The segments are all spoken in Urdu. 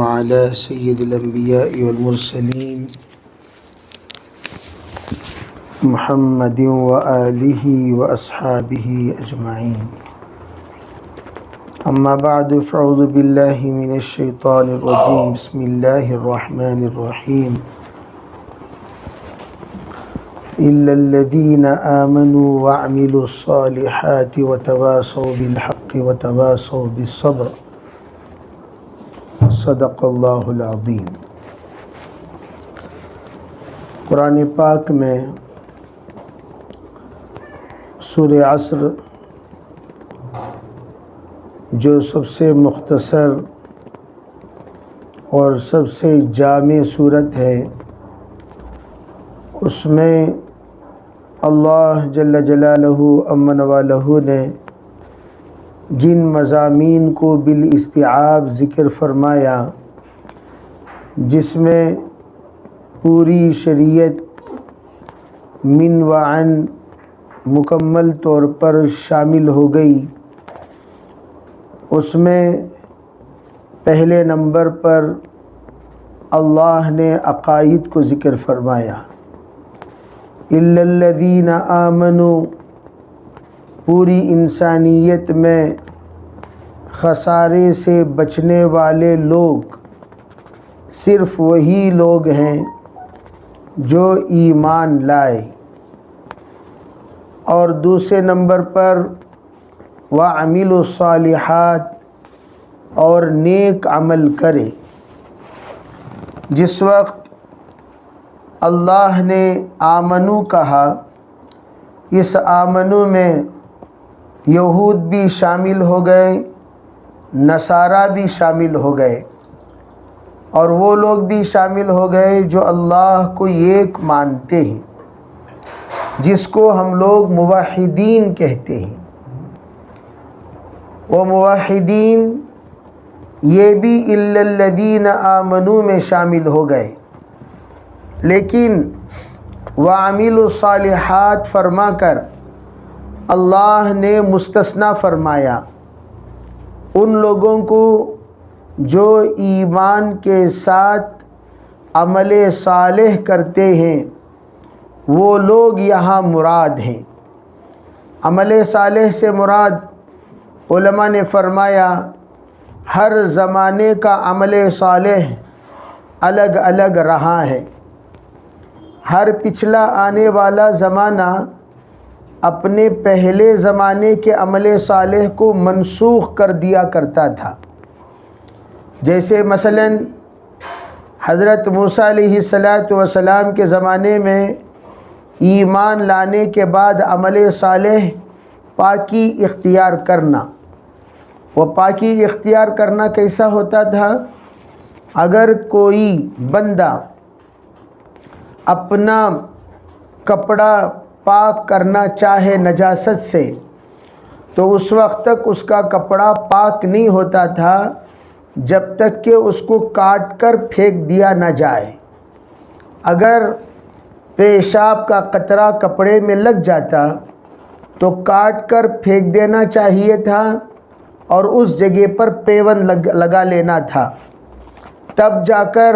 على سيد الأنبياء والمرسلين محمد وآله وأصحابه أجمعين. أما بعد فأعوذ بالله من الشيطان الرجيم. بسم الله الرحمن الرحيم. إلا الذين آمنوا وعملوا الصالحات وتواصوا بالحق وتواصوا بالصبر. صدق اللہ العظیم. قرآن پاک میں سورہ عصر جو سب سے مختصر اور سب سے جامع صورت ہے، اس میں اللہ جل جلالہ امن والہ نے جن مضامین کو بالاستیعاب ذکر فرمایا، جس میں پوری شریعت من و عن مکمل طور پر شامل ہو گئی، اس میں پہلے نمبر پر اللہ نے عقائد کو ذکر فرمایا. الا الذین آمنوا، پوری انسانیت میں خسارے سے بچنے والے لوگ صرف وہی لوگ ہیں جو ایمان لائے. اور دوسرے نمبر پر وَعَمِلُوا الصَّالِحَاتِ، اور نیک عمل کرے. جس وقت اللہ نے آمنو کہا، اس آمنو میں یہود بھی شامل ہو گئے، نصارہ بھی شامل ہو گئے، اور وہ لوگ بھی شامل ہو گئے جو اللہ کو ایک مانتے ہیں، جس کو ہم لوگ موحدین کہتے ہیں. وہ موحدین یہ بھی الا الذین آمنوا میں شامل ہو گئے، لیکن وَعَمِلُوا الصَّالِحَاتِ فرما کر اللہ نے مستثنیٰ فرمایا ان لوگوں کو جو ایمان کے ساتھ عمل صالح کرتے ہیں. وہ لوگ یہاں مراد ہیں. عمل صالح سے مراد علماء نے فرمایا ہر زمانے کا عمل صالح الگ الگ رہا ہے. ہر پچھلا آنے والا زمانہ اپنے پہلے زمانے کے عمل صالح کو منسوخ کر دیا کرتا تھا. جیسے مثلا حضرت موسیٰ علیہ السلام کے زمانے میں ایمان لانے کے بعد عمل صالح پاکی اختیار کرنا. وہ پاکی اختیار کرنا کیسا ہوتا تھا؟ اگر کوئی بندہ اپنا کپڑا پاک کرنا چاہے نجاست سے، تو اس وقت تک اس کا کپڑا پاک نہیں ہوتا تھا جب تک کہ اس کو کاٹ کر پھینک دیا نہ جائے. اگر پیشاب کا قطرہ کپڑے میں لگ جاتا تو کاٹ کر پھینک دینا چاہیے تھا اور اس جگہ پر پیون لگا لینا تھا، تب جا کر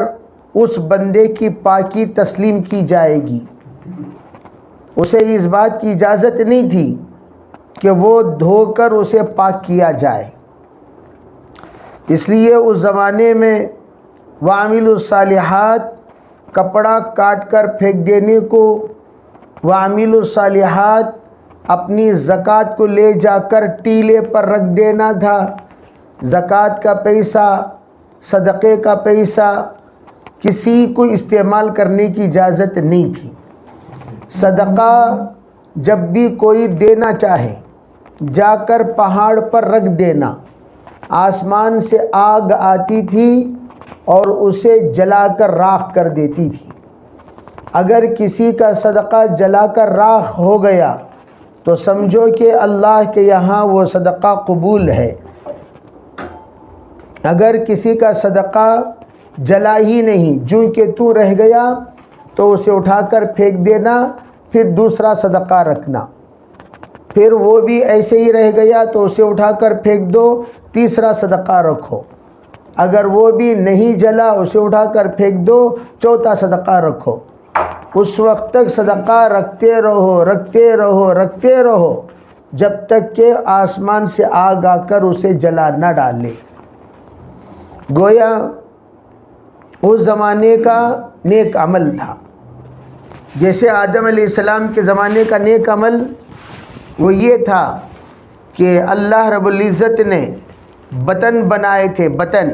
اس بندے کی پاکی تسلیم کی جائے گی. اسے اس بات کی اجازت نہیں تھی کہ وہ دھو کر اسے پاک کیا جائے. اس لیے اس زمانے میں وَعَمِلُوا الصَّالِحَاتِ کپڑا کاٹ کر پھینک دینے کو، وَعَمِلُوا الصَّالِحَاتِ اپنی زکوٰۃ کو لے جا کر ٹیلے پر رکھ دینا تھا. زکوٰۃ کا پیسہ، صدقے کا پیسہ کسی کو استعمال کرنے کی اجازت نہیں تھی. صدقہ جب بھی کوئی دینا چاہے جا کر پہاڑ پر رکھ دینا. آسمان سے آگ آتی تھی اور اسے جلا کر راخ کر دیتی تھی. اگر کسی کا صدقہ جلا کر راخ ہو گیا تو سمجھو کہ اللہ کے یہاں وہ صدقہ قبول ہے. اگر کسی کا صدقہ جلا ہی نہیں، جو کہ تو رہ گیا، تو اسے اٹھا کر پھینک دینا، پھر دوسرا صدقہ رکھنا. پھر وہ بھی ایسے ہی رہ گیا تو اسے اٹھا کر پھینک دو، تیسرا صدقہ رکھو. اگر وہ بھی نہیں جلا اسے اٹھا کر پھینک دو، چوتھا صدقہ رکھو۔ اس وقت تک صدقہ رکھتے رہو رکھتے رہو رکھتے رہو جب تک کہ آسمان سے آگ آ کر اسے جلا نہ ڈالے۔ گویا اس زمانے کا نیک عمل تھا۔ جیسے آدم علیہ السلام کے زمانے کا نیک عمل وہ یہ تھا کہ اللہ رب العزت نے بطن بنائے تھے، بطن۔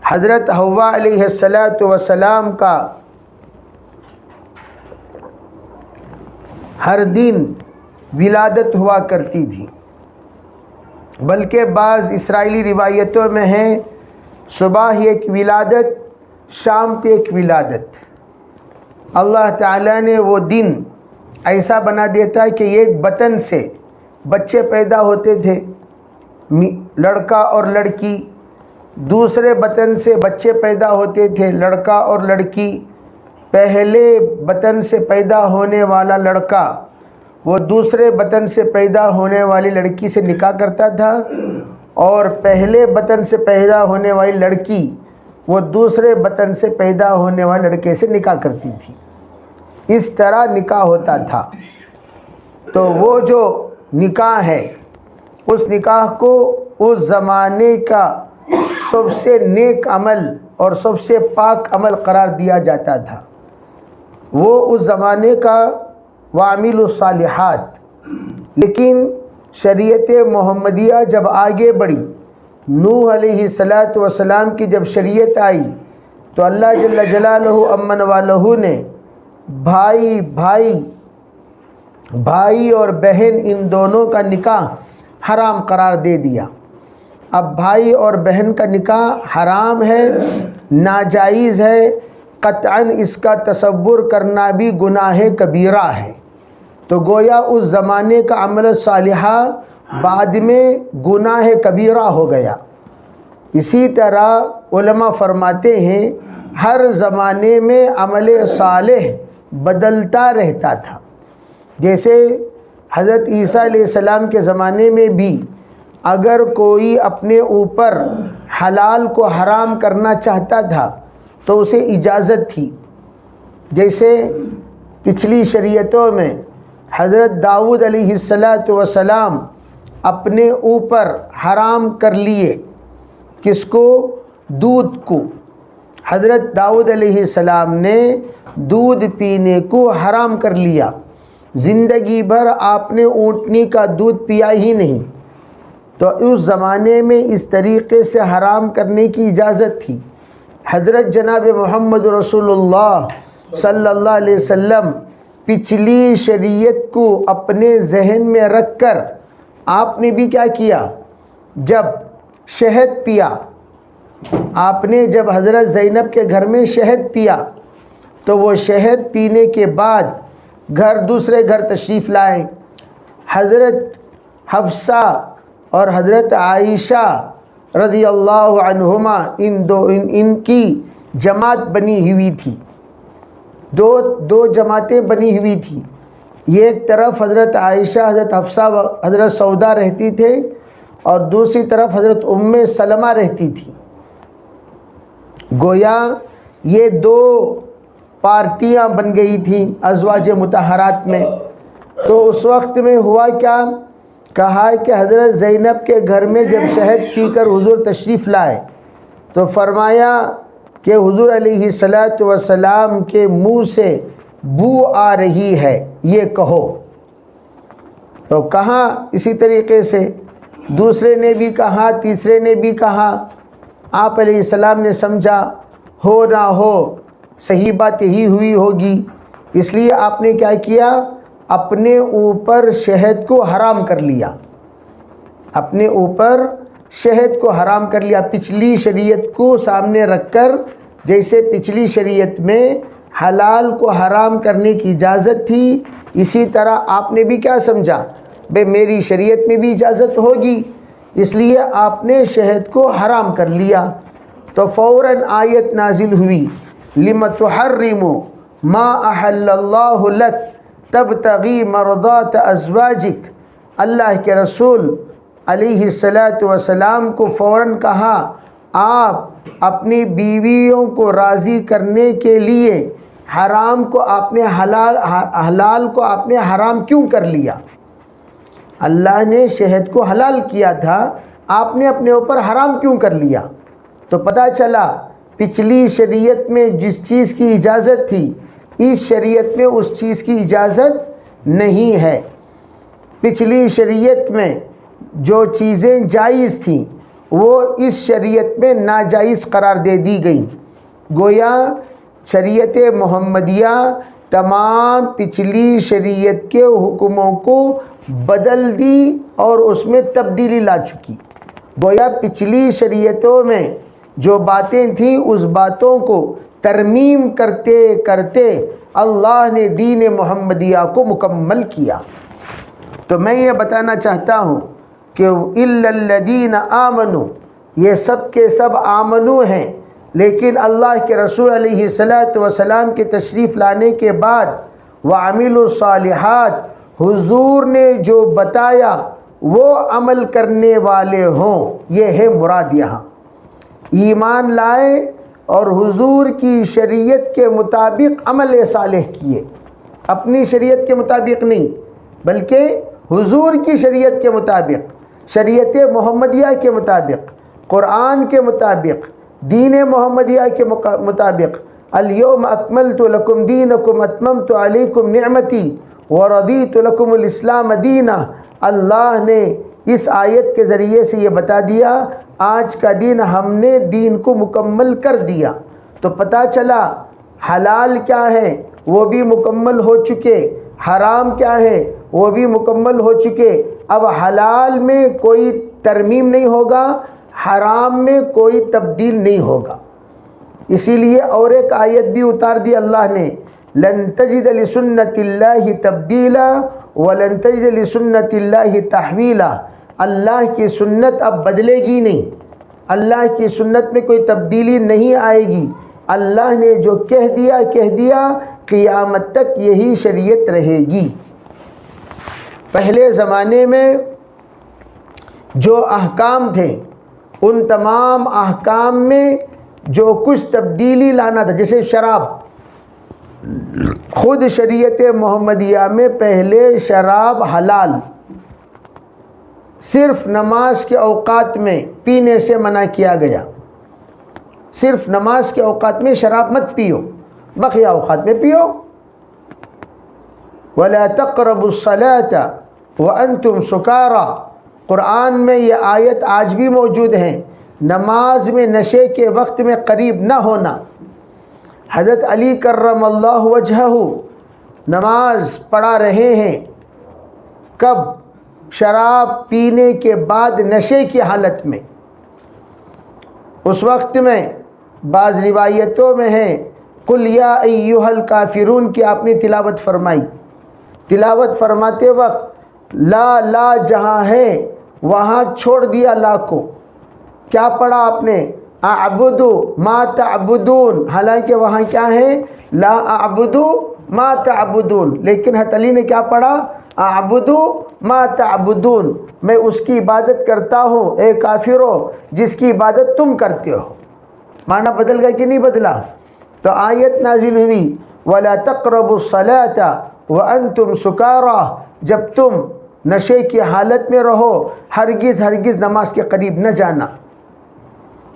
حضرت حوا علیہ السلام کا ہر دن ولادت ہوا کرتی تھی، بلکہ بعض اسرائیلی روایتوں میں ہے صبح ایک ولادت، شام کو ایک ولادت۔ اللہ تعالیٰ نے وہ دن ایسا بنا دیتا ہے کہ ایک بطن سے بچے پیدا ہوتے تھے، لڑکا اور لڑکی، دوسرے بطن سے بچے پیدا ہوتے تھے، لڑکا اور لڑکی۔ پہلے بطن سے پیدا ہونے والا لڑکا وہ دوسرے بطن سے پیدا ہونے والی لڑکی سے نکاح کرتا تھا، اور پہلے بطن سے پیدا ہونے والی لڑکی وہ دوسرے بطن سے پیدا ہونے والے لڑکے سے نکاح کرتی تھی۔ اس طرح نکاح ہوتا تھا۔ تو وہ جو نکاح ہے، اس نکاح کو اس زمانے کا سب سے نیک عمل اور سب سے پاک عمل قرار دیا جاتا تھا۔ وہ اس زمانے کا وعامل الصالحات۔ لیکن شریعت محمدیہ جب آگے بڑھی، نوح علیہ السلام کی جب شریعت آئی، تو اللہ جل جلالہ امن والہ نے بھائی اور بہن ان دونوں کا نکاح حرام قرار دے دیا۔ اب بھائی اور بہن کا نکاح حرام ہے، ناجائز ہے، قطعاً اس کا تصور کرنا بھی گناہ کبیرہ ہے۔ تو گویا اس زمانے کا عمل صالحہ بعد میں گناہ کبیرہ ہو گیا۔ اسی طرح علماء فرماتے ہیں ہر زمانے میں عمل صالح بدلتا رہتا تھا۔ جیسے حضرت عیسیٰ علیہ السلام کے زمانے میں بھی اگر کوئی اپنے اوپر حلال کو حرام کرنا چاہتا تھا تو اسے اجازت تھی۔ جیسے پچھلی شریعتوں میں حضرت داؤد علیہ السلام اپنے اوپر حرام کر لیے، کس کو؟ دودھ کو۔ حضرت داؤد علیہ السلام نے دودھ پینے کو حرام کر لیا۔ زندگی بھر آپ نے اونٹنی کا دودھ پیا ہی نہیں۔ تو اس زمانے میں اس طریقے سے حرام کرنے کی اجازت تھی۔ حضرت جناب محمد رسول اللہ صلی اللہ علیہ وسلم پچھلی شریعت کو اپنے ذہن میں رکھ کر آپ نے بھی کیا کیا؟ جب شہد پیا، آپ نے جب حضرت زینب کے گھر میں شہد پیا تو وہ شہد پینے کے بعد دوسرے گھر تشریف لائے۔ حضرت حفصہ اور حضرت عائشہ رضی اللہ عنہما ان کی جماعت بنی ہوئی تھی، دو جماعتیں بنی ہوئی تھی۔ ایک طرف حضرت عائشہ، حضرت حفصہ، حضرت سودا رہتی تھے، اور دوسری طرف حضرت ام سلمہ رہتی تھی۔ گویا یہ دو پارٹیاں بن گئی تھیں ازواج مطہرات میں۔ تو اس وقت میں ہوا کیا؟ کہا کہ حضرت زینب کے گھر میں جب شہد پی کر حضور تشریف لائے تو فرمایا کہ حضور علیہ السلام کے منہ سے بو آ رہی ہے، یہ کہو۔ تو کہا اسی طریقے سے دوسرے نے بھی کہا، تیسرے نے بھی کہا۔ آپ علیہ السلام نے سمجھا ہو نہ ہو صحیح بات یہی ہوئی ہوگی، اس لیے آپ نے کیا کیا؟ اپنے اوپر شہد کو حرام کر لیا۔ اپنے اوپر شہد کو حرام کر لیا، پچھلی شریعت کو سامنے رکھ کر۔ جیسے پچھلی شریعت میں حلال کو حرام کرنے کی اجازت تھی، اسی طرح آپ نے بھی کیا سمجھا؟ بھئی میری شریعت میں بھی اجازت ہوگی، اس لیے آپ نے شہد کو حرام کر لیا۔ تو فوراً آیت نازل ہوئی، لِمَ تُحَرِّمُ مَا أَحَلَّ اللَّهُ لَكَ تَبْتَغِي مَرْضَاتَ أَزْوَاجِكَ۔ اللہ کے رسول علیہ السلام کو فوراً کہا آپ اپنی بیویوں کو راضی کرنے کے لیے حرام کو آپ نے حلال کو آپ نے حرام کیوں کر لیا؟ اللہ نے شہد کو حلال کیا تھا، آپ نے اپنے اوپر حرام کیوں کر لیا؟ تو پتہ چلا پچھلی شریعت میں جس چیز کی اجازت تھی اس شریعت میں اس چیز کی اجازت نہیں ہے۔ پچھلی شریعت میں جو چیزیں جائز تھیں وہ اس شریعت میں ناجائز قرار دے دی گئیں۔ گویا شریعت محمدیہ تمام پچھلی شریعت کے حکموں کو بدل دی اور اس میں تبدیلی لا چکی۔ گویا پچھلی شریعتوں میں جو باتیں تھیں اس باتوں کو ترمیم کرتے کرتے اللہ نے دین محمدیہ کو مکمل کیا۔ تو میں یہ بتانا چاہتا ہوں کہ اِلَّا الَّذِينَ آمَنُوا، یہ سب کے سب آمنو ہیں، لیکن اللہ کے رسول علیہ السلام کے تشریف لانے کے بعد وَعَمِلُوا الصَّالِحَاتِ، حضور نے جو بتایا وہ عمل کرنے والے ہوں، یہ ہے مراد یہاں۔ ایمان لائے اور حضور کی شریعت کے مطابق عمل صالح کیے، اپنی شریعت کے مطابق نہیں بلکہ حضور کی شریعت کے مطابق، شریعت محمدیہ کے مطابق، قرآن کے مطابق، دین محمدیہ کے مطابق۔ الیوم اکملت لکم دینکم اتممت علیکم نعمتی ورضیت لکم الاسلام دینا۔ اللہ نے اس آیت کے ذریعے سے یہ بتا دیا آج کا دن ہم نے دین کو مکمل کر دیا۔ تو پتہ چلا حلال کیا ہے وہ بھی مکمل ہو چکے، حرام کیا ہے وہ بھی مکمل ہو چکے۔ اب حلال میں کوئی ترمیم نہیں ہوگا، حرام میں کوئی تبدیل نہیں ہوگا۔ اسی لیے اور ایک آیت بھی اتار دی اللہ نے، لن تجد لسنت اللہ تبدیلا ولن تجد لسنت اللہ تحویلا۔ اللہ کی سنت اب بدلے گی نہیں، اللہ کی سنت میں کوئی تبدیلی نہیں آئے گی۔ اللہ نے جو کہہ دیا قیامت تک یہی شریعت رہے گی۔ پہلے زمانے میں جو احکام تھے ان تمام احکام میں جو کچھ تبدیلی لانا تھا، جیسے شراب، خود شریعت محمدیہ میں پہلے شراب حلال، صرف نماز کے اوقات میں پینے سے منع کیا گیا۔ صرف نماز کے اوقات میں شراب مت پیو، بقیہ اوقات میں پیو۔ وَلَا تَقْرَبُوا الصَّلَاةَ وَأَنْتُمْ سُكَارَىٰ، قرآن میں یہ آیت آج بھی موجود ہے، نماز میں نشے کے وقت میں قریب نہ ہونا۔ حضرت علی کرم اللہ وجہہ نماز پڑھا رہے ہیں، کب؟ شراب پینے کے بعد نشے کی حالت میں۔ اس وقت میں بعض روایتوں میں ہے قل یا ایھا الکافرون کی آپ نے تلاوت فرمائی۔ تلاوت فرماتے وقت لا جہاں ہے وہاں چھوڑ دیا لا کو۔ کیا پڑھا آپ نے؟ اعبد ما تعبدون، حالانکہ وہاں کیا ہے؟ لا اعبد ما تعبدون، لیکن حضرت علی نے کیا پڑھا؟ اعبد ما تعبدون، میں اس کی عبادت کرتا ہوں اے کافرو جس کی عبادت تم کرتے ہو۔ معنی بدل گیا کہ نہیں بدلا؟ تو آیت نازل ہوئی وَلَا تَقْرَبُوا الصَّلَاةَ وَأَنْتُمْ سُكَارَىٰ، جب تم نشے کی حالت میں رہو ہرگز نماز کے قریب نہ جانا،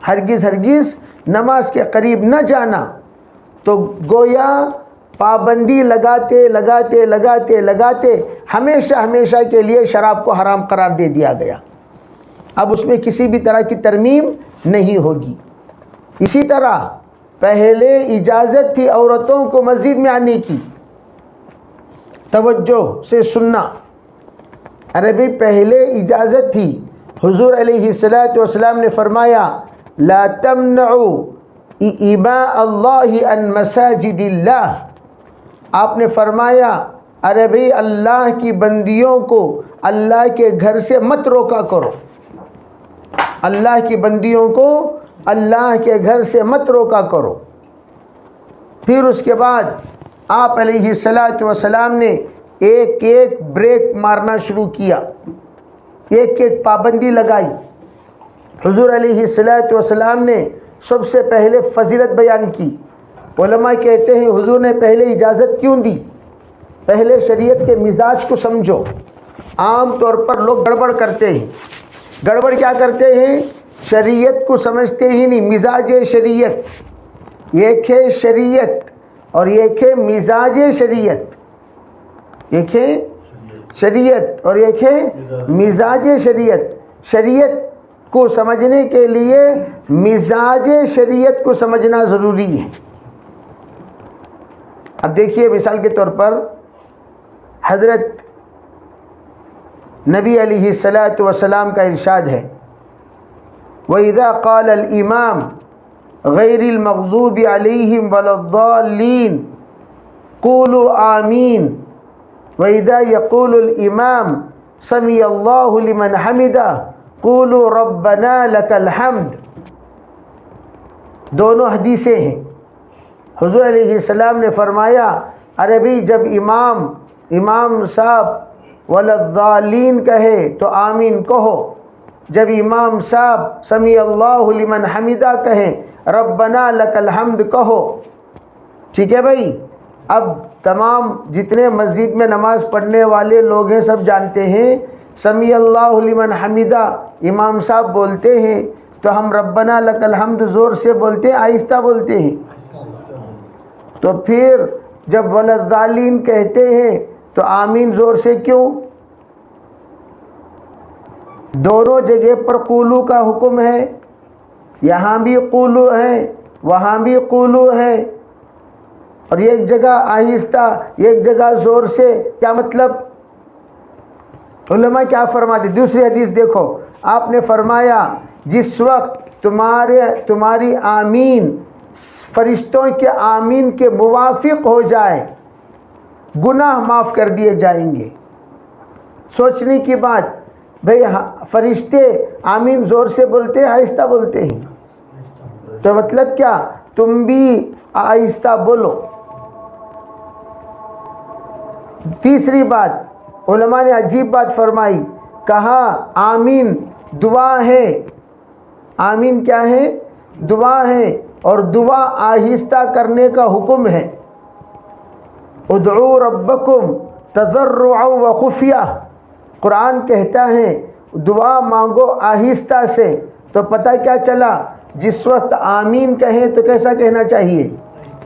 ہرگز نماز کے قریب نہ جانا۔ تو گویا پابندی لگاتے ہمیشہ کے لیے شراب کو حرام قرار دے دیا گیا۔ اب اس میں کسی بھی طرح کی ترمیم نہیں ہوگی۔ اسی طرح پہلے اجازت تھی عورتوں کو مسجد میں آنے کی، توجہ سے سننا۔ ارے بھئی پہلے اجازت تھی، حضور علیہ السلام نے فرمایا لا تمنعوا اماء اللہ عن مساجد اللہ۔ آپ نے فرمایا ارے بھئی اللہ کی بندیوں کو اللہ کے گھر سے مت روکا کرو، اللہ کی بندیوں کو اللہ کے گھر سے مت روکا کرو۔ پھر اس کے بعد آپ علیہ السلام نے ایک بریک مارنا شروع کیا، ایک پابندی لگائی۔ حضور علیہ الصلوۃ والسلام نے سب سے پہلے فضیلت بیان کی. علماء کہتے ہیں حضور نے پہلے اجازت کیوں دی؟ پہلے شریعت کے مزاج کو سمجھو. عام طور پر لوگ گڑبڑ کرتے ہیں. گڑبڑ کیا کرتے ہیں؟ شریعت کو سمجھتے ہی نہیں. مزاج شریعت، ایک ہے شریعت اور ایک ہے مزاج شریعت. ایک ہے شریعت اور ایک ہے مزاج شریعت. شریعت کو سمجھنے کے لیے مزاج شریعت کو سمجھنا ضروری ہے. اب دیکھیے مثال کے طور پر حضرت نبی علیہ الصلوۃ والسلام کا ارشاد ہے وَإِذَا قَالَ الْإِمَامُ غَيْرِ الْمَغْضُوبِ عَلَيْهِمْ وَلَا الضَّالِّينَ قُولُوا آمِينَ وَإِذَا يَقُولُ الْإِمَامُ سَمِعَ اللَّهُ لِمَنْ حَمِدَهُ قُولُوا رَبَّنَا لَكَ الْحَمْدُ. دونوں حدیثیں ہیں. حضور علیہ السلام نے فرمایا ارے بھئی جب امام صاحب وَلَا کہے تو آمین کہو. جب امام صاحب سمیع اللہ لمن حمیدہ کہیں ربنا لک الحمد کہو. ٹھیک ہے بھائی. اب تمام جتنے مسجد میں نماز پڑھنے والے لوگ ہیں سب جانتے ہیں سمیع اللہ لمن حمیدہ امام صاحب بولتے ہیں تو ہم ربنا لک الحمد زور سے بولتے ہیں آہستہ بولتے ہیں؟ تو پھر جب وللضالین کہتے ہیں تو آمین زور سے کیوں؟ دونوں جگہ پر قولو کا حکم ہے. یہاں بھی قولو ہے وہاں بھی قولو ہے اور ایک جگہ آہستہ ایک جگہ زور سے. کیا مطلب؟ علماء کیا فرماتے؟ دوسری حدیث دیکھو. آپ نے فرمایا جس وقت تمہاری آمین فرشتوں کے آمین کے موافق ہو جائے گناہ معاف کر دیے جائیں گے. سوچنے کی بات بھئی فرشتے آمین زور سے بولتے ہیں آہستہ بولتے ہیں؟ تو مطلب کیا؟ تم بھی آہستہ بولو. تیسری بات علماء نے عجیب بات فرمائی. کہا آمین دعا ہے. آمین کیا ہے؟ دعا ہے اور دعا آہستہ کرنے کا حکم ہے. ادعوا ربکم تضرعا وخفیہ. قرآن کہتا ہے دعا مانگو آہستہ سے. تو پتہ کیا چلا؟ جس وقت آمین کہیں تو کیسا کہنا چاہیے؟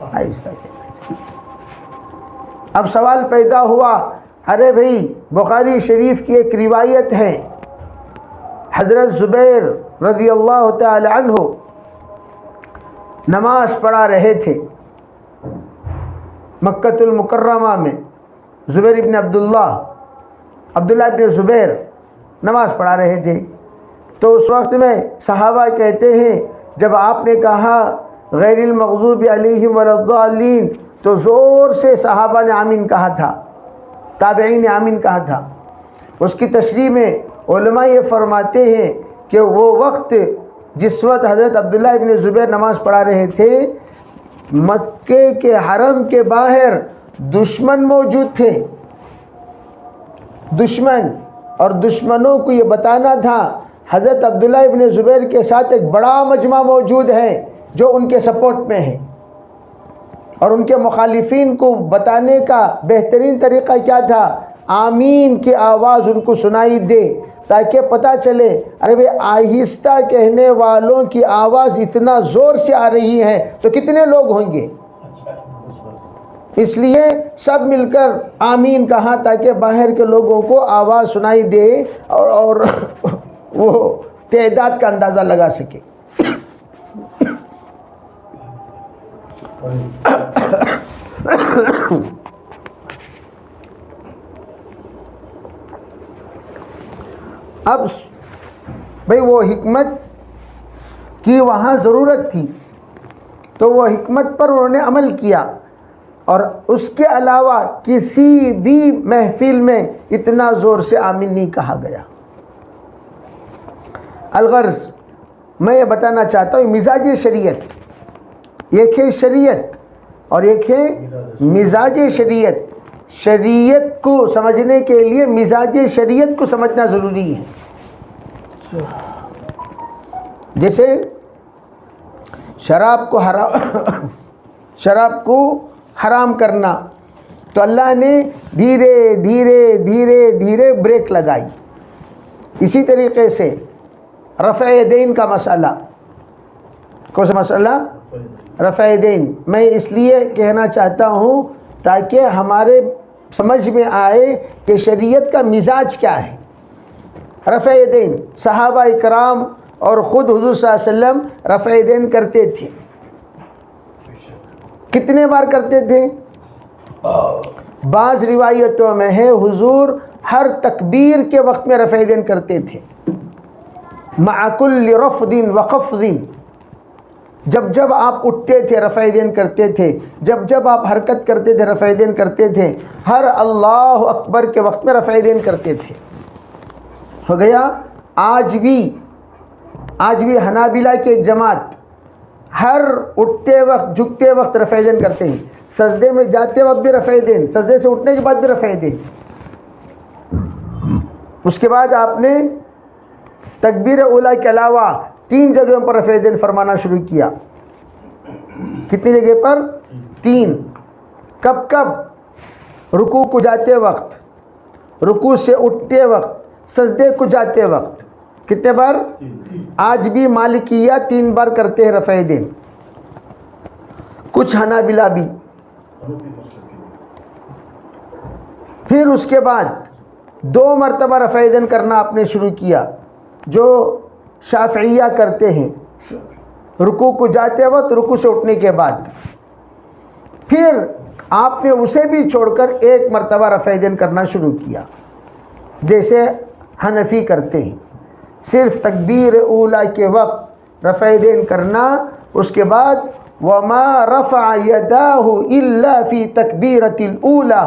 آہستہ کہنا چاہیے. اب سوال پیدا ہوا ارے بھئی بخاری شریف کی ایک روایت ہے حضرت زبیر رضی اللہ تعالی عنہ نماز پڑھا رہے تھے مکۃ المکرمہ میں. زبیر ابن عبداللہ ابن زبیر نماز پڑھا رہے تھے. تو اس وقت میں صحابہ کہتے ہیں جب آپ نے کہا غیر المغضوب علیہم ولا الضالین تو زور سے صحابہ نے آمین کہا تھا، تابعین نے آمین کہا تھا. اس کی تشریح میں علماء یہ فرماتے ہیں کہ وہ وقت جس وقت حضرت عبداللہ ابن زبیر نماز پڑھا رہے تھے مکے کے حرم کے باہر دشمن موجود تھے. دشمن اور دشمنوں کو یہ بتانا تھا حضرت عبداللہ ابن زبیر کے ساتھ ایک بڑا مجمع موجود ہے جو ان کے سپورٹ میں ہے. اور ان کے مخالفین کو بتانے کا بہترین طریقہ کیا تھا؟ آمین کی آواز ان کو سنائی دے تاکہ پتہ چلے ارے بھئی آہستہ کہنے والوں کی آواز اتنا زور سے آ رہی ہے تو کتنے لوگ ہوں گے. اس لیے سب مل کر آمین کہا تاکہ باہر کے لوگوں کو آواز سنائی دے اور وہ تعداد کا اندازہ لگا سکے. اب بھئی وہ حکمت کی وہاں ضرورت تھی تو وہ حکمت پر انہوں نے عمل کیا اور اس کے علاوہ کسی بھی محفل میں اتنا زور سے آمین نہیں کہا گیا. الغرض میں یہ بتانا چاہتا ہوں مزاج شریعت ایک ہے شریعت اور ایک ہے مزاج شریعت. شریعت کو سمجھنے کے لیے مزاج شریعت کو سمجھنا ضروری ہے. جیسے شراب کو حرام کرنا، تو اللہ نے دھیرے دھیرے دھیرے دھیرے بریک لگائی. اسی طریقے سے رفع دین کا مسئلہ، کون سا مسئلہ؟ رفع دین. میں اس لیے کہنا چاہتا ہوں تاکہ ہمارے سمجھ میں آئے کہ شریعت کا مزاج کیا ہے. رفع دین صحابہ اکرام اور خود حضور صلی اللہ علیہ وسلم رفع دین کرتے تھے. کتنے بار کرتے تھے؟ بعض روایتوں میں ہے حضور ہر تکبیر کے وقت میں رفع دین کرتے تھے. مع کل رفض وخفض، جب جب آپ اٹھتے تھے رفع دین کرتے تھے، جب جب آپ حرکت کرتے تھے رفع دین کرتے تھے، ہر اللہ اکبر کے وقت میں رفع دین کرتے تھے. ہو گیا. آج بھی حنابلہ کے جماعت ہر اٹھتے وقت جھکتے وقت رفع دین کرتے ہیں، سجدے میں جاتے وقت بھی رفع دین، سجدے سے اٹھنے کے بعد بھی رفع دین. اس کے بعد آپ نے تکبیر اولیٰ کے علاوہ 3 جگہوں پر رفع دین فرمانا شروع کیا. کتنی جگہ پر؟ 3. کب کب؟ رکوع کو جاتے وقت، رکوع سے اٹھتے وقت، سجدے کو جاتے وقت. کتنے بار؟ آج بھی مالکیہ 3 بار کرتے ہیں رفع دین، کچھ حنابلہ بھی. پھر اس کے بعد 2 مرتبہ رفع دین کرنا آپ نے شروع کیا، جو شافعیہ کرتے ہیں، رکوع کو جاتے وقت، رکوع سے اٹھنے کے بعد. پھر آپ نے اسے بھی چھوڑ کر 1 مرتبہ رفع دین کرنا شروع کیا، جیسے حنفی کرتے ہیں. صرف تکبیر اولیٰ کے وقت رفع دین کرنا، اس کے بعد وما رفع یداہ الا فی تکبیرۃ الاولیٰ،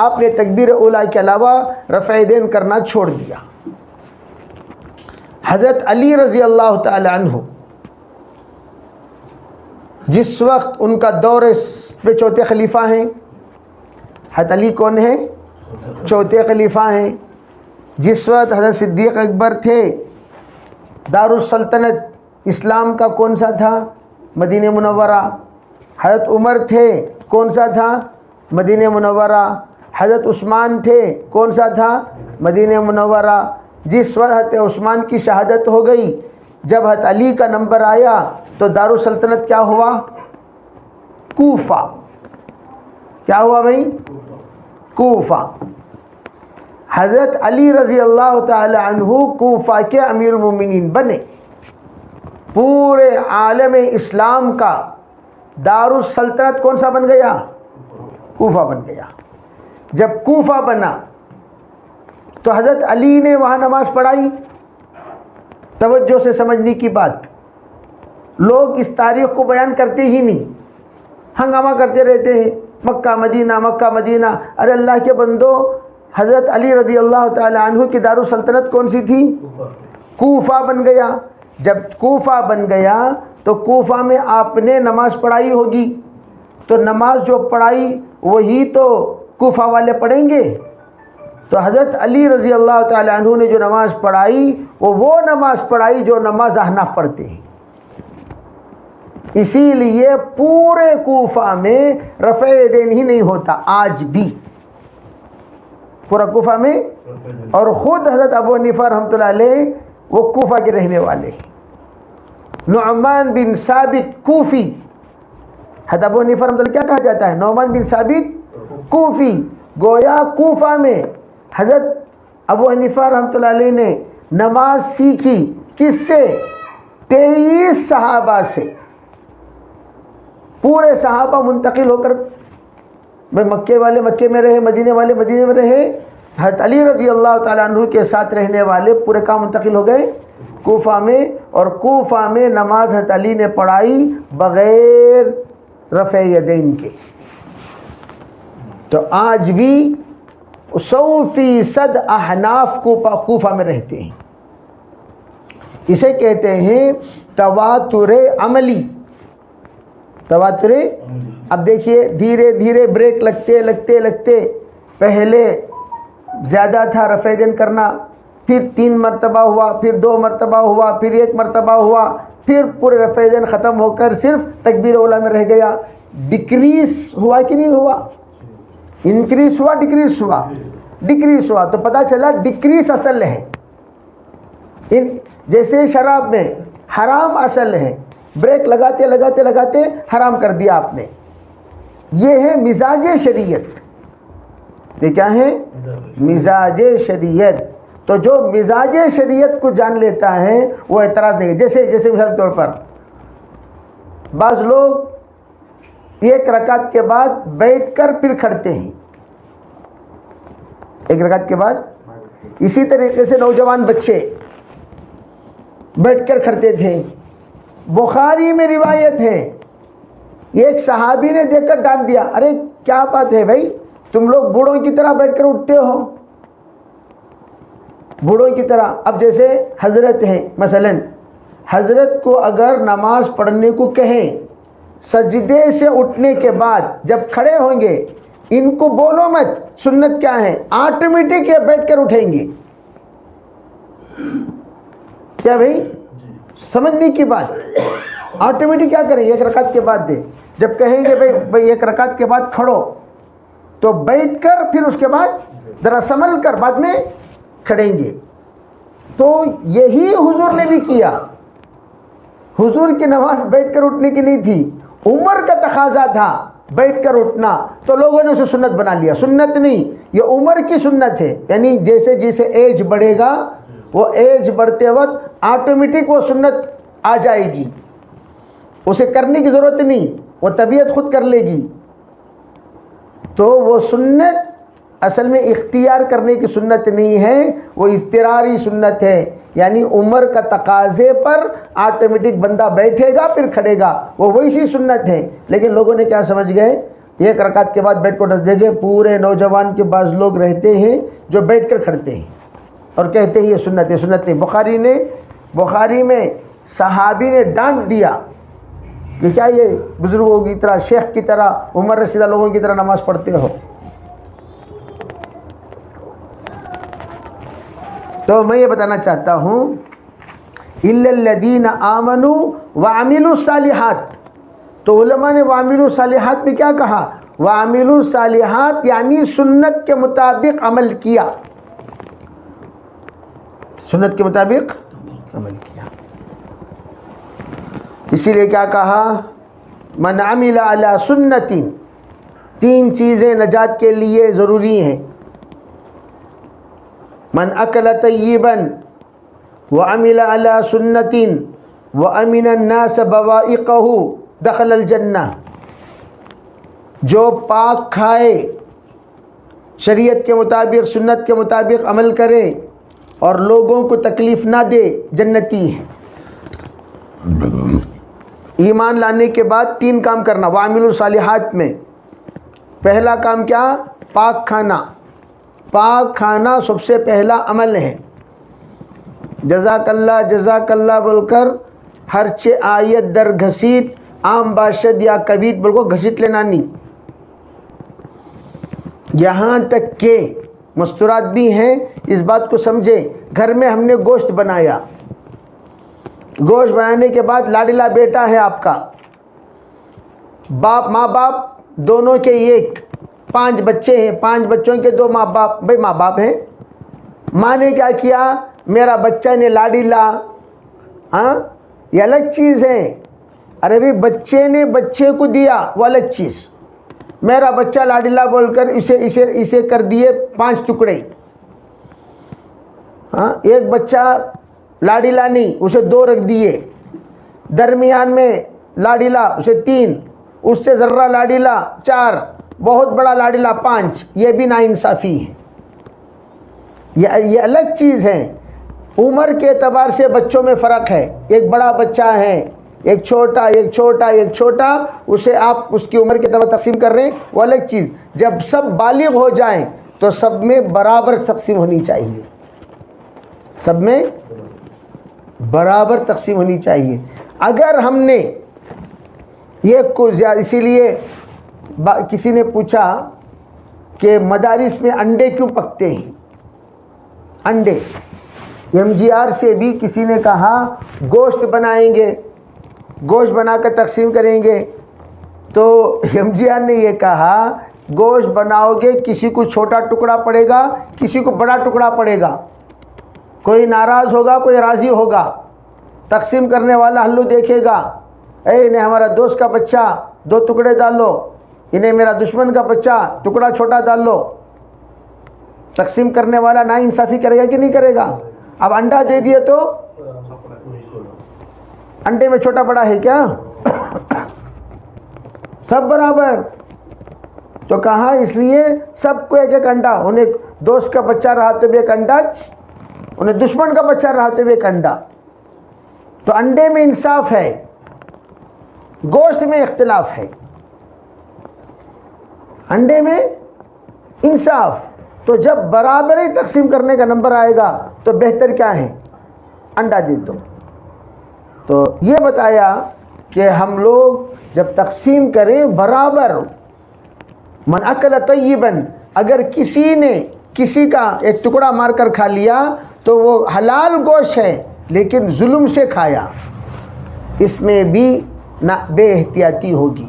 آپ نے تکبیر اولیٰ کے علاوہ رفع دین کرنا چھوڑ دیا. حضرت علی رضی اللہ تعالی عنہ جس وقت ان کا دور پہ چوتھے خلیفہ ہیں، حضرت علی کون ہیں؟ چوتھے خلیفہ ہیں. جس وقت حضرت صدیق اکبر تھے، دارالسلطنت اسلام کا کون سا تھا؟ مدینہ منورہ. حضرت عمر تھے، کون سا تھا؟ مدینہ منورہ. حضرت عثمان تھے، کون سا تھا؟ مدینہ منورہ. جس وقت حضرت عثمان کی شہادت ہو گئی، جب حضرت علی کا نمبر آیا تو دارالسلطنت کیا ہوا؟ کوفہ. کیا ہوا بھائی؟ کوفہ. حضرت علی رضی اللہ تعالی عنہ کوفہ کے امیر المومنین بنے. پورے عالم اسلام کا دارالسلطنت کون سا بن گیا؟ کوفہ بن گیا. جب کوفہ بنا تو حضرت علی نے وہاں نماز پڑھائی. توجہ سے سمجھنے کی بات، لوگ اس تاریخ کو بیان کرتے ہی نہیں، ہنگامہ کرتے رہتے ہیں مکہ مدینہ مکہ مدینہ. ارے اللہ کے بندو، حضرت علی رضی اللہ تعالی عنہ کی دارالسلطنت کون سی تھی؟ کوفہ بن گیا. جب کوفہ بن گیا تو کوفہ میں آپ نے نماز پڑھائی ہوگی، تو نماز جو پڑھائی وہی تو کوفہ والے پڑھیں گے. تو حضرت علی رضی اللہ تعالی عنہ نے جو نماز پڑھائی وہ نماز پڑھائی جو نماز احناف پڑھتے ہیں. اسی لیے پورے کوفہ میں رفع دین ہی نہیں ہوتا آج بھی، پورا کوفہ میں. اور خود حضرت ابو حنیفہ رحمۃ اللہ علیہ وہ کوفہ کے رہنے والے ہیں. نعمان بن ثابت کوفی. حضرت ابو حنیفہ رحمۃ اللہ کیا کہا جاتا ہے؟ نعمان بن ثابت کوفی. گویا کوفہ میں حضرت ابو حنیفہ رحمۃ اللہ علیہ نے نماز سیکھی کس سے؟ 23 صحابہ سے. پورے صحابہ منتقل ہو کر مکے والے مکے میں رہے، مدینے والے مدینے میں رہے، حضرت علی رضی اللہ تعالیٰ عنہ کے ساتھ رہنے والے پورے کام منتقل ہو گئے کوفہ میں. اور کوفہ میں نماز حضرت علی نے پڑھائی بغیر رفع یدین کے. تو آج بھی 100% احناف کوفہ میں رہتے ہیں. اسے کہتے ہیں تواتر عملی. تواتر. اب دیکھیے دھیرے دھیرے بریک لگتے لگتے لگتے، پہلے زیادہ تھا رفع دین کرنا، پھر 3 مرتبہ ہوا، پھر 2 مرتبہ ہوا، پھر 1 مرتبہ ہوا، پھر پورے رفع دین ختم ہو کر صرف تکبیر اولا میں رہ گیا. ڈکریز ہوا کہ نہیں ہوا؟ انکریز ہوا ڈکریز ہوا؟ ڈکریز ہوا. تو پتہ چلا ڈکریز اصل ہے. جیسے شراب میں حرام اصل ہے، بریک لگاتے لگاتے لگاتے حرام کر دیا آپ نے. یہ ہے مزاج شریعت. یہ کیا ہے؟ مزاج شریعت. تو جو مزاج شریعت کو جان لیتا ہے وہ اعتراض نہیں. جیسے مثال کے طور پر بعض لوگ ایک رکعت کے بعد بیٹھ کر پھر کھڑتے ہیں، ایک رکعت کے بعد. اسی طریقے سے نوجوان بچے بیٹھ کر کھڑتے تھے. بخاری میں روایت ہے، ایک صحابی نے دیکھ کر ڈانٹ دیا، ارے کیا بات ہے بھائی، تم لوگ بوڑھوں کی طرح بیٹھ کر اٹھتے ہو، بوڑھوں کی طرح. اب جیسے حضرت ہیں، مثلا حضرت کو اگر نماز پڑھنے کو کہیں، سجدے سے اٹھنے کے بعد جب کھڑے ہوں گے، ان کو بولو مت سنت کیا ہے، آٹومیٹک یہ بیٹھ کر اٹھیں گے. کیا بھائی سمجھنے کی بات؟ آٹومیٹک کیا کریں گے؟ ایک رکعت کے بعد دے، جب کہیں گے بھائی ایک رکعت کے بعد کھڑو، تو بیٹھ کر پھر اس کے بعد ذرا سنبھل کر بعد میں کھڑیں گے. تو یہی حضور نے بھی کیا. حضور کی نماز بیٹھ کر اٹھنے کی نہیں تھی، عمر کا تقاضا تھا بیٹھ کر اٹھنا، تو لوگوں نے اسے سنت بنا لیا. سنت نہیں، یہ عمر کی سنت ہے. یعنی جیسے جیسے ایج بڑھے گا، وہ ایج بڑھتے وقت آٹومیٹک وہ سنت آ جائے گی، اسے کرنے کی ضرورت نہیں، وہ طبیعت خود کر لے گی. تو وہ سنت اصل میں اختیار کرنے کی سنت نہیں ہے، وہ اضطراری سنت ہے. یعنی عمر کا تقاضے پر آٹومیٹک بندہ بیٹھے گا پھر کھڑے گا، وہ ویسی سنت ہے. لیکن لوگوں نے کیا سمجھ گئے، ایک رکعت کے بعد بیٹھ کو ڈس دے گے. پورے نوجوان کے بعض لوگ رہتے ہیں جو بیٹھ کر کھڑتے ہیں اور کہتے ہیں یہ سنت ہے. سنت نہیں. بخاری میں صحابی نے ڈانٹ دیا کہ کیا یہ بزرگوں کی طرح، شیخ کی طرح، عمر رسیدہ لوگوں کی طرح نماز پڑھتے ہو. تو میں یہ بتانا چاہتا ہوں، الا الذین آمنوا وعملوا الصالحات. تو علماء نے وعملوا الصالحات میں کیا کہا؟ وعملوا الصالحات یعنی سنت کے مطابق عمل کیا، سنت کے مطابق عمل کیا. اسی لیے کیا کہا؟ من عمل علی سنت. تین چیزیں نجات کے لیے ضروری ہیں. من اکل طیبا وعمل علی سنت وامن الناس بوائقہ دخل الجنہ. جو پاک کھائے، شریعت کے مطابق سنت کے مطابق عمل کرے اور لوگوں کو تکلیف نہ دے، جنتی ہے. ایمان لانے کے بعد تین کام کرنا وعملوا الصالحات میں. پہلا کام کیا؟ پاک کھانا. پاک کھانا سب سے پہلا عمل ہے. جزاک اللہ بول کر ہر آیت در گھسیٹ، عام باشد یا کبیٹ بول کو گھسیٹ لینا نہیں. یہاں تک کہ مستورات بھی ہیں، اس بات کو سمجھے. گھر میں ہم نے گوشت بنایا، گوشت بنانے کے بعد لاڈلا بیٹا ہے آپ کا، ماں باپ دونوں کے ایک، 5 بچے ہیں، 5 بچوں کے 2 ماں باپ. بھائی ماں باپ ہیں، ماں نے کیا کیا؟ میرا بچہ نے لاڈلا. ہاں یہ الگ چیز ہے. ارے بھائی بچے نے بچے کو دیا وہ الگ چیز. میرا بچہ لاڈلا بول کر اسے کر دیے 5 ٹکڑے. ہاں ایک بچہ لاڈلا نہیں، اسے 2 رکھ دیے. درمیان میں لاڈلا اسے 3، اس سے ذرہ لاڈلا 4، بہت بڑا لاڈلا 5. یہ بھی ناانصافی ہے. یہ الگ چیز ہے. عمر کے اعتبار سے بچوں میں فرق ہے. ایک بڑا بچہ ہے، ایک چھوٹا، اسے آپ اس کی عمر کے اعتبار تقسیم کر رہے ہیں، وہ الگ چیز. جب سب بالغ ہو جائیں تو سب میں برابر تقسیم ہونی چاہیے، سب میں برابر تقسیم ہونی چاہیے. اگر ہم نے یہ کو زیادہ، اسی لیے کسی نے پوچھا کہ مدارس میں انڈے کیوں پکتے ہیں؟ انڈے MGR سے بھی کسی نے کہا گوشت بنائیں گے گوشت بنا کر تقسیم کریں گے تو MGR نے یہ کہا گوشت بناؤ گے کسی کو چھوٹا ٹکڑا پڑے گا کسی کو بڑا ٹکڑا پڑے گا، کوئی ناراض ہوگا کوئی راضی ہوگا، تقسیم کرنے والا ہلو دیکھے گا، انہیں ہمارا دوست کا بچہ 2 ٹکڑے ڈال لو، انہیں میرا دشمن کا بچہ ٹکڑا چھوٹا ڈال لو۔ تقسیم کرنے والا نا انصافی کرے گا کہ نہیں کرے گا؟ اب انڈا دے دیے تو انڈے میں چھوٹا بڑا ہے کیا؟ سب برابر۔ تو کہاں اس لیے سب کو ایک ایک انڈا، انہیں دوست کا بچہ رہا تو بھی ایک انڈا، انہیں دشمن کا بچہ رہا تو بھی ایک انڈا۔ تو انڈے میں انصاف ہے، گوشت میں اختلاف ہے، انڈے میں انصاف۔ تو جب برابری تقسیم کرنے کا نمبر آئے گا تو بہتر کیا ہے؟ انڈا دے دو۔ تو یہ بتایا کہ ہم لوگ جب تقسیم کریں برابر، من اکل طیباً، اگر کسی نے کسی کا ایک ٹکڑا مار کر کھا لیا تو وہ حلال گوشت ہے لیکن ظلم سے کھایا، اس میں بھی بے احتیاطی ہوگی۔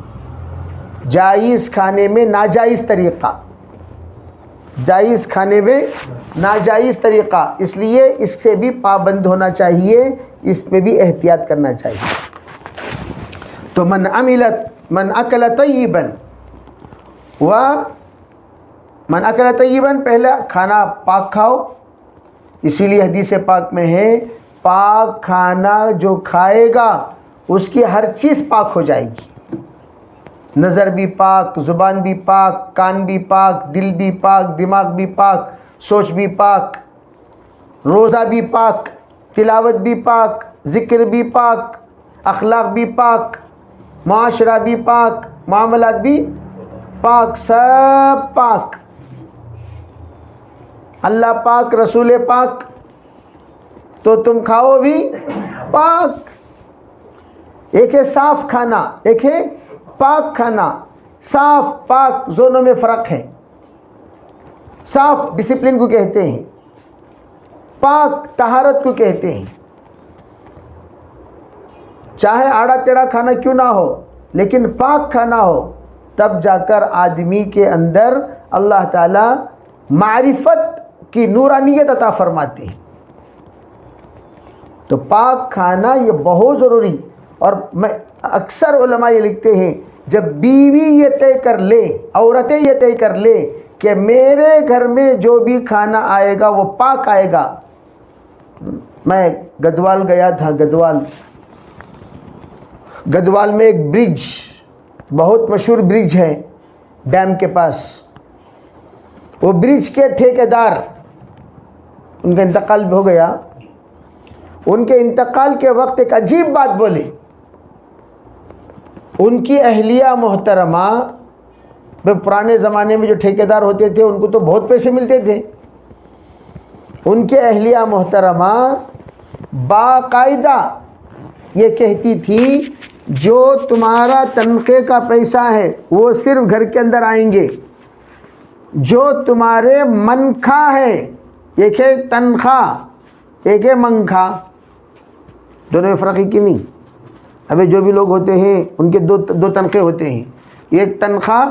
جائز کھانے میں ناجائز طریقہ، جائز کھانے میں ناجائز طریقہ، اس لیے اس سے بھی پابند ہونا چاہیے، اس میں بھی احتیاط کرنا چاہیے۔ تو من اکل طیباً من اکل طیباً، پہلا کھانا پاک کھاؤ، اسی لیے حدیث پاک میں ہے پاک کھانا جو کھائے گا اس کی ہر چیز پاک ہو جائے گی، نظر بھی پاک، زبان بھی پاک، کان بھی پاک، دل بھی پاک، دماغ بھی پاک، سوچ بھی پاک، روزہ بھی پاک، تلاوت بھی پاک، ذکر بھی پاک، اخلاق بھی پاک، معاشرہ بھی پاک، معاملات بھی پاک، سب پاک، اللہ پاک، رسول پاک، تو تم کھاؤ بھی پاک۔ ایک ہے صاف کھانا، ایک ہے پاک کھانا۔ صاف پاک دونوں میں فرق ہے۔ صاف ڈسپلن کو کہتے ہیں، پاک طہارت کو کہتے ہیں۔ چاہے آڑا ٹیڑھا کھانا کیوں نہ ہو لیکن پاک کھانا ہو، تب جا کر آدمی کے اندر اللہ تعالی معرفت کی نورانیت عطا فرماتے ہیں۔ تو پاک کھانا یہ بہت ضروری، اور میں اکثر علماء یہ لکھتے ہیں جب بیوی یہ طے کر لے، عورتیں یہ طے کر لے کہ میرے گھر میں جو بھی کھانا آئے گا وہ پاک آئے گا۔ میں گدوال گیا تھا، گدوال میں ایک برج، بہت مشہور برج ہے ڈیم کے پاس، وہ برج کے ٹھیکیدار، ان کا انتقال ہو گیا، ان کے انتقال کے وقت ایک عجیب بات بولے۔ ان کی اہلیہ محترمہ، پرانے زمانے میں جو ٹھیکیدار ہوتے تھے ان کو تو بہت پیسے ملتے تھے، ان کے اہلیہ محترمہ باقاعدہ یہ کہتی تھی جو تمہارا تنخواہ کا پیسہ ہے وہ صرف گھر کے اندر آئیں گے، جو تمہارے منخواہ ہے، ایک ہے تنخواہ ایک ہے منخواہ، دونوں میں فرق ہے کہ نہیں؟ ابھی جو بھی لوگ ہوتے ہیں ان کے دو تنخواہ ہوتے ہیں، ایک تنخواہ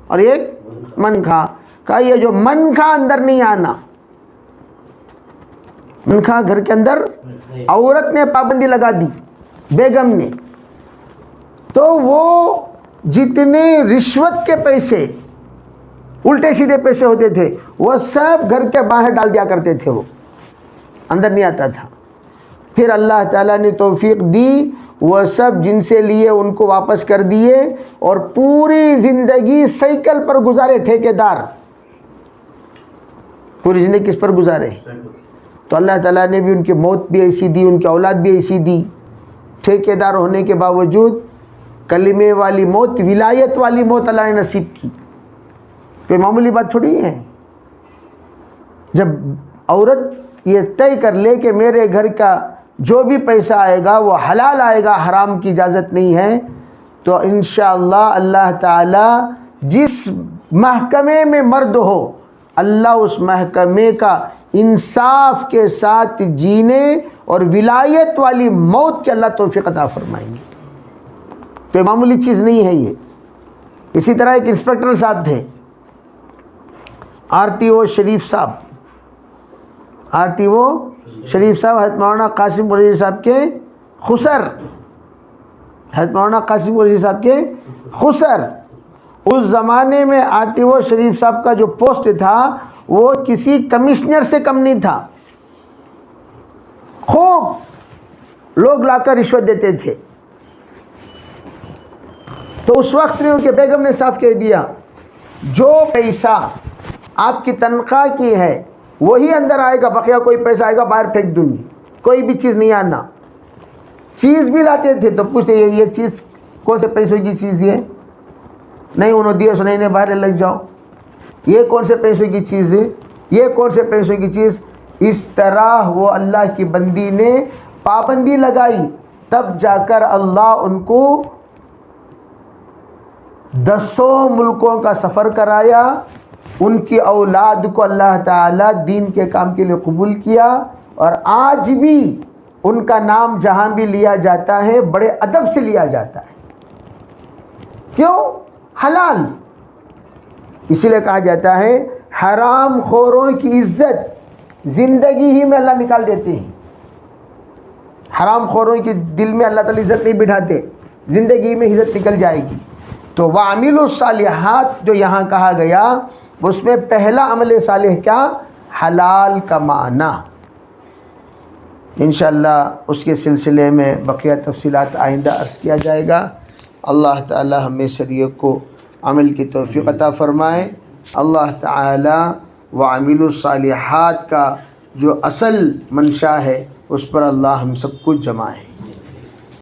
اور ایک منخواہ۔ کہا یہ جو منخواہ اندر نہیں آنا، منخواہ گھر کے اندر عورت نے پابندی لگا دی، بیگم نے، تو وہ جتنے رشوت کے پیسے، الٹے سیدھے پیسے ہوتے تھے وہ سب گھر کے باہر ڈال دیا کرتے تھے، وہ اندر نہیں آتا تھا۔ پھر اللہ تعالیٰ نے توفیق دی، وہ سب جن سے لیے ان کو واپس کر دیے، اور پوری زندگی سائیکل پر گزارے ٹھیکیدار، پوری زندگی کس پر گزارے؟ تو اللہ تعالیٰ نے بھی ان کی موت بھی ایسی دی، ان کی اولاد بھی ایسی دی، ٹھیکیدار ہونے کے باوجود کلمے والی موت، ولایت والی موت اللہ نے نصیب کی۔ کوئی معمولی بات تھوڑی ہے۔ جب عورت یہ طے کر لے کہ میرے گھر کا جو بھی پیسہ آئے گا وہ حلال آئے گا، حرام کی اجازت نہیں ہے، تو انشاءاللہ اللہ تعالی جس محکمے میں مرد ہو، اللہ اس محکمے کا انصاف کے ساتھ جینے اور ولایت والی موت کے اللہ توفیق عطا فرمائیں گے۔ کوئی معمولی چیز نہیں ہے یہ. اسی طرح ایک انسپیکٹر صاحب تھے, RTO شریف صاحب, RTO شریف صاحب حضرت مولانا قاسم قریشی صاحب کے خسر, حضرت مولانا قاسم قریشی صاحب کے خسر. اس زمانے میں RTO شریف صاحب کا جو پوسٹ تھا وہ کسی کمشنر سے کم نہیں تھا. خوب لوگ لا کر رشوت دیتے تھے. تو اس وقت میں ان کے بیگم نے صاف کہہ دیا, جو پیسہ آپ کی تنخواہ کی ہے وہی اندر آئے گا, بقیہ کوئی پیسہ آئے گا باہر پھینک دوں گی, کوئی بھی چیز نہیں آنا. چیز بھی لاتے تھے تو پوچھتے یہ چیز کون سے پیسوں کی چیز ہے, نہیں انہوں دیا سنائی نے باہر لگ جاؤ. یہ کون سے پیسوں کی چیز ہے, یہ کون سے پیسوں کی چیز. اس طرح وہ اللہ کی بندی نے پابندی لگائی, تب جا کر اللہ ان کو 10 ملکوں کا سفر کرایا. ان کی اولاد کو اللہ تعالیٰ دین کے کام کے لیے قبول کیا, اور آج بھی ان کا نام جہاں بھی لیا جاتا ہے بڑے ادب سے لیا جاتا ہے. کیوں؟ حلال. اسی لیے کہا جاتا ہے حرام خوروں کی عزت زندگی ہی میں اللہ نکال دیتے ہیں. حرام خوروں کے دل میں اللہ تعالیٰ عزت نہیں بٹھاتے, زندگی میں عزت نکل جائے گی. تو وَعَمِلُوا الصَّالِحَاتِ جو یہاں کہا گیا اس میں پہلا عمل صالح کیا؟ حلال کمانا. انشاءاللہ اس کے سلسلے میں بقیہ تفصیلات آئندہ عرض کیا جائے گا. اللہ تعالی ہمیں شریعت کو عمل کی توفیق عطا فرمائے. اللہ تعالی وَعَمِلُوا الصَّالِحَاتِ کا جو اصل منشا ہے اس پر اللہ ہم سب کو جمائے.